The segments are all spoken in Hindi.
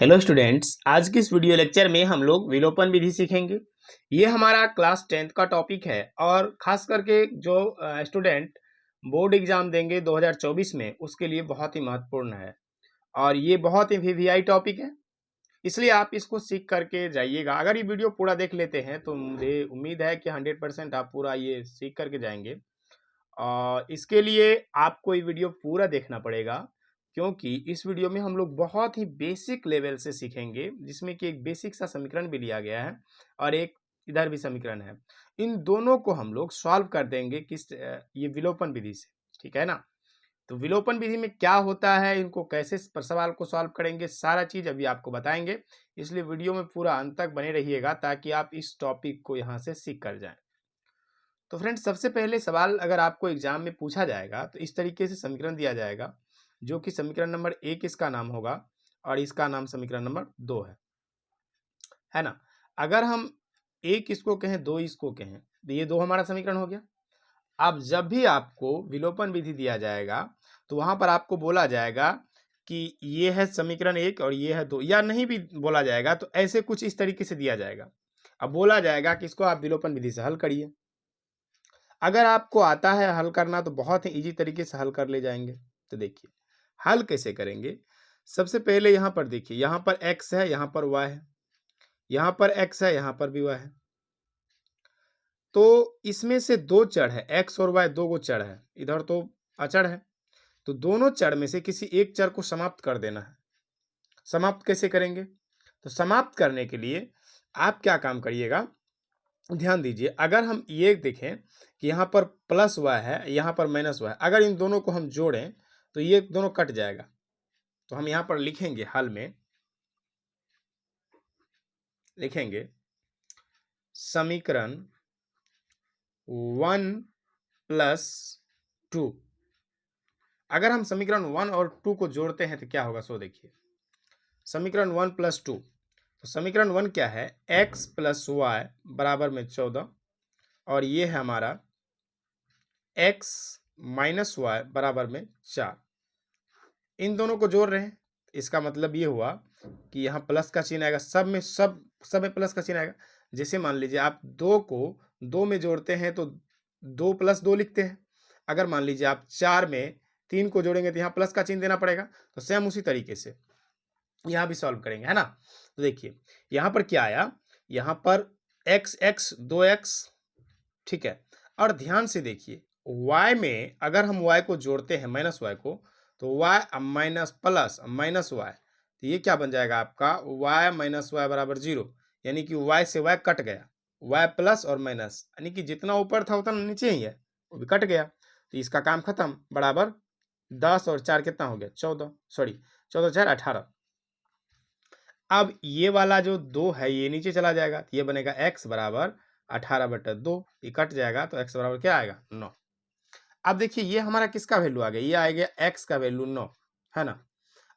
हेलो स्टूडेंट्स, आज की इस वीडियो लेक्चर में हम लोग विलोपन विधि सीखेंगे। ये हमारा क्लास 10th का टॉपिक है और खास करके जो स्टूडेंट बोर्ड एग्जाम देंगे 2024 में उसके लिए बहुत ही महत्वपूर्ण है और ये बहुत ही वीवीआई टॉपिक है, इसलिए आप इसको सीख करके जाइएगा। अगर ये वीडियो पूरा देख लेते हैं तो मुझे उम्मीद है कि 100% आप पूरा ये सीख करके जाएंगे। और इसके लिए आपको ये वीडियो पूरा देखना पड़ेगा, क्योंकि इस वीडियो में हम लोग बहुत ही बेसिक लेवल से सीखेंगे, जिसमें कि एक बेसिक सा समीकरण भी लिया गया है और एक इधर भी समीकरण है। इन दोनों को हम लोग सॉल्व कर देंगे ये विलोपन विधि से, ठीक है ना। तो विलोपन विधि में क्या होता है, इनको कैसे सवाल को सॉल्व करेंगे, सारा चीज अभी आपको बताएंगे। इसलिए वीडियो में पूरा अंत तक बने रहिएगा ताकि आप इस टॉपिक को यहाँ से सीख कर जाएं। तो फ्रेंड्स, सबसे पहले सवाल अगर आपको एग्जाम में पूछा जाएगा तो इस तरीके से समीकरण दिया जाएगा, जो कि समीकरण नंबर 1 इसका नाम होगा और इसका नाम समीकरण नंबर 2 है ना। अगर हम 1 इसको कहें, 2 इसको कहें, तो ये 2 हमारा समीकरण हो गया। अब जब भी आपको विलोपन विधि दिया जाएगा तो वहां पर आपको बोला जाएगा कि ये है समीकरण 1 और ये है 2, या नहीं भी बोला जाएगा तो ऐसे कुछ इस तरीके से दिया जाएगा। अब बोला जाएगा कि इसको आप विलोपन विधि से हल करिए। अगर आपको आता है हल करना तो बहुत ही इजी तरीके से हल कर ले जाएंगे। तो देखिए हल कैसे करेंगे। सबसे पहले यहाँ पर देखिए, यहाँ पर x है, यहाँ पर y है, यहाँ पर x है, यहाँ पर भी y है। तो इसमें से दो चर है, x और y दो गो चर है, इधर तो अचर है। तो दोनों चर में से किसी एक चर को समाप्त कर देना है। समाप्त कैसे करेंगे? तो समाप्त करने के लिए आप क्या काम करिएगा, ध्यान दीजिए। अगर हम ये देखें कि यहाँ पर प्लस y है, यहाँ पर माइनस y है, अगर इन दोनों को हम जोड़ें तो ये दोनों कट जाएगा। तो हम यहाँ पर लिखेंगे, हल में लिखेंगे समीकरण 1 + 2। अगर हम समीकरण 1 और 2 को जोड़ते हैं तो क्या होगा, सो देखिए। समीकरण 1 + 2, तो समीकरण 1 क्या है, x + y = 14 और ये है हमारा x - y = 4। इन दोनों को जोड़ रहे हैं, इसका मतलब ये हुआ कि यहाँ प्लस का चिन्ह आएगा, सब में प्लस का चिन्ह आएगा। जैसे मान लीजिए आप 2 को 2 में जोड़ते हैं तो 2 + 2 लिखते हैं। अगर मान लीजिए आप 4 में 3 को जोड़ेंगे तो यहाँ प्लस का चिन्ह देना पड़ेगा। तो सेम उसी तरीके से यहाँ भी सॉल्व करेंगे, है ना। तो देखिए यहाँ पर क्या आया, यहाँ पर x 2x, ठीक है। और ध्यान से देखिए y में अगर हम y को जोड़ते हैं, माइनस y को, तो y minus plus minus y, तो ये क्या बन जाएगा आपका, y - y = 0, यानी कि y से y कट गया, y प्लस और माइनस, यानी कि जितना ऊपर था उतना नीचे ही है, वो भी कट गया। तो इसका काम खत्म, बराबर 10 और 4 कितना हो गया, 14, सॉरी 14 4 18। अब ये वाला जो 2 है ये नीचे चला जाएगा, तो ये बनेगा x = 18/2, ये कट जाएगा तो x बराबर क्या आएगा, 9। अब देखिए ये हमारा किसका वैल्यू आ गया, ये आ गया x का वैल्यू 9, है ना।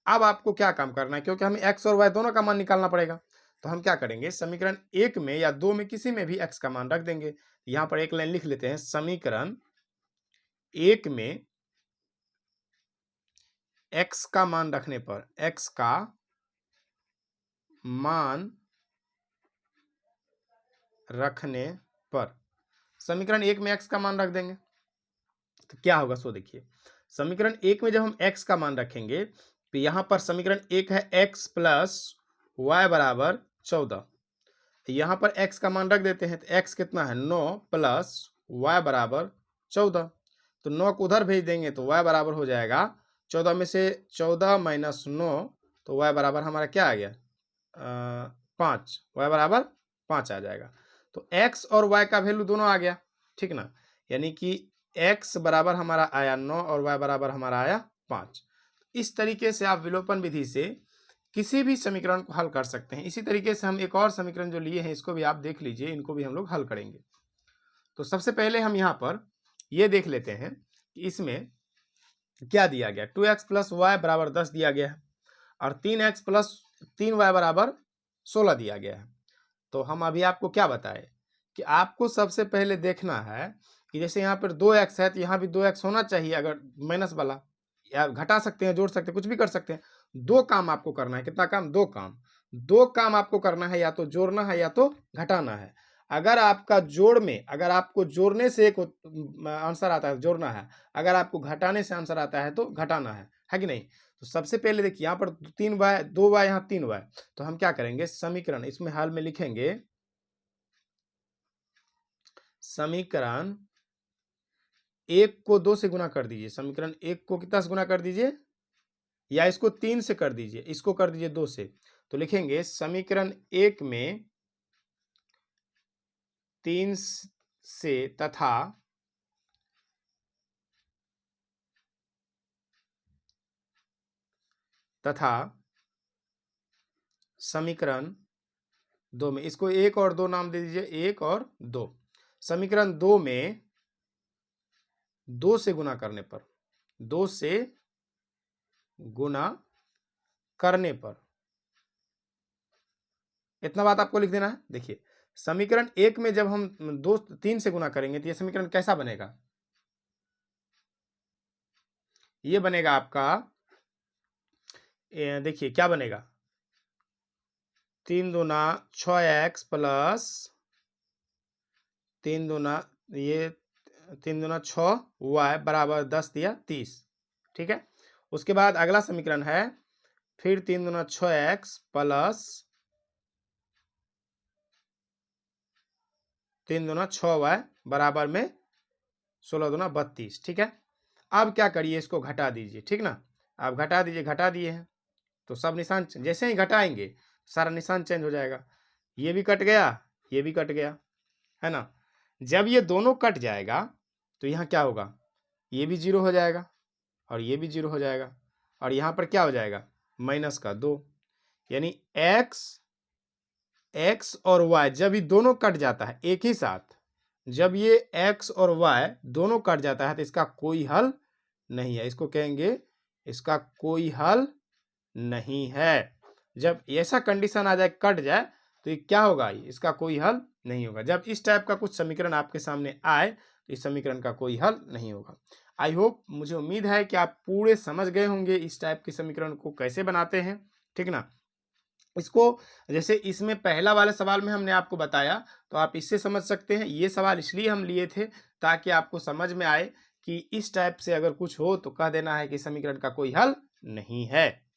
अब आपको क्या काम करना है, क्योंकि हमें x और y दोनों का मान निकालना पड़ेगा। तो हम क्या करेंगे, समीकरण 1 में या 2 में किसी में भी x का मान रख देंगे। यहाँ पर एक लाइन लिख लेते हैं, समीकरण 1 में x का मान रखने पर, x का मान रखने पर समीकरण 1 में x का मान रख देंगे तो क्या होगा, सो देखिए। समीकरण 1 में जब हम x का मान रखेंगे तो यहाँ पर समीकरण 1 है x + y = 14। यहाँ पर x का मान रख देते हैं तो x कितना है, 9 + y = 14। तो 9 को उधर भेज देंगे तो y बराबर हो जाएगा 14 में से 14 - 9, तो y बराबर हमारा क्या आ गया, 5, y बराबर 5 आ जाएगा। तो x और y का वैल्यू दोनों आ गया, ठीक ना। यानी कि x बराबर हमारा आया 9 और y बराबर हमारा आया 5। इस तरीके से आप विलोपन विधि से किसी भी समीकरण को हल कर सकते हैं। इसी तरीके से हम एक और समीकरण जो लिए हैं इसको भी आप देख लीजिए, इनको भी हम लोग हल करेंगे। तो सबसे पहले हम यहाँ पर ये देख लेते हैं कि इसमें क्या दिया गया, 2x + y = 10 दिया गया है और 3x + 3y = 16 दिया गया है। तो हम अभी आपको क्या बताएं कि आपको सबसे पहले देखना है कि जैसे यहाँ पर 2x है तो यहाँ भी 2x होना चाहिए, अगर माइनस वाला, या घटा सकते हैं, जोड़ सकते हैं, कुछ भी कर सकते हैं। दो काम आपको करना है। कितना काम? दो काम। दो काम आपको करना है, या तो जोड़ना है या तो घटाना है। अगर आपका जोड़ में, अगर आपको जोड़ने से एक आंसर आता है, जोड़ना है। अगर आपको घटाने से आंसर आता है तो घटाना है कि नहीं? तो सबसे पहले देखिए यहाँ पर 3y, 2y, यहाँ 3y। तो हम क्या करेंगे, समीकरण इसमें हाल में लिखेंगे समीकरण 1 को 2 से गुना कर दीजिए। समीकरण 1 को कितना से गुना कर दीजिए, या इसको 3 से कर दीजिए, इसको कर दीजिए 2 से। तो लिखेंगे समीकरण 1 में 3 से तथा समीकरण 2 में, इसको 1 और 2 नाम दे दीजिए, 1 और 2। समीकरण 2 में 2 से गुना करने पर, 2 से गुना करने पर, इतना बात आपको लिख देना है। देखिए समीकरण 1 में जब हम 3 से गुना करेंगे तो ये समीकरण कैसा बनेगा? ये बनेगा आपका, देखिए क्या बनेगा, 3 दूना 6x प्लस 3 दूना, ये 3 दूना 6y बराबर 10 दिया 30। ठीक है, उसके बाद अगला समीकरण है फिर 3 दूना 6x प्लस 3 दूना 6y बराबर में 16 दूना 32। ठीक है, अब क्या करिए, इसको घटा दीजिए। ठीक ना, आप घटा दीजिए, घटा दिए हैं तो सब निशान जैसे ही घटाएंगे सारा निशान चेंज हो जाएगा। ये भी कट गया, ये भी कट गया, है ना। जब ये दोनों कट जाएगा तो यहाँ क्या होगा, ये भी 0 हो जाएगा और ये भी 0 हो जाएगा, और यहाँ पर क्या हो जाएगा, माइनस का 2। यानी x और y जब ये दोनों कट जाता है एक ही साथ, जब ये x और y दोनों कट जाता है तो इसका कोई हल नहीं है। इसको कहेंगे इसका कोई हल नहीं है। जब ऐसा कंडीशन आ जाए, कट जाए, तो ये क्या होगा, इसका कोई हल नहीं होगा। जब इस टाइप का कुछ समीकरण आपके सामने आए तो इस समीकरण का कोई हल नहीं होगा। आई होप, मुझे उम्मीद है कि आप पूरे समझ गए होंगे इस टाइप के समीकरण को कैसे बनाते हैं। ठीक ना, इसको जैसे इसमें पहला वाले सवाल में हमने आपको बताया तो आप इससे समझ सकते हैं। ये सवाल इसलिए हम लिए थे ताकि आपको समझ में आए कि इस टाइप से अगर कुछ हो तो कह देना है कि समीकरण का कोई हल नहीं है।